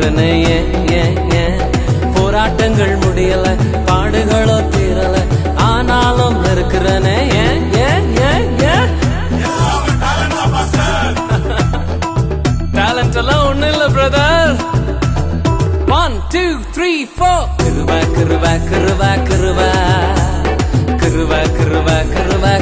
இருக்கிறனே ஏன் ஏன் ஏன் போராட்டங்கள் முடியல பாடுகளோ தீரல ஆனாலும் இருக்கிறனே ஏன் ஏன் ஏன் ஏன் டேலண்ட் எல்லாம் ஒண்ணு இல்ல பிரதர் 1 2 3 4 கிருவா கிருவா கிருவா கிருவா கிருவா கிருவா கிருவா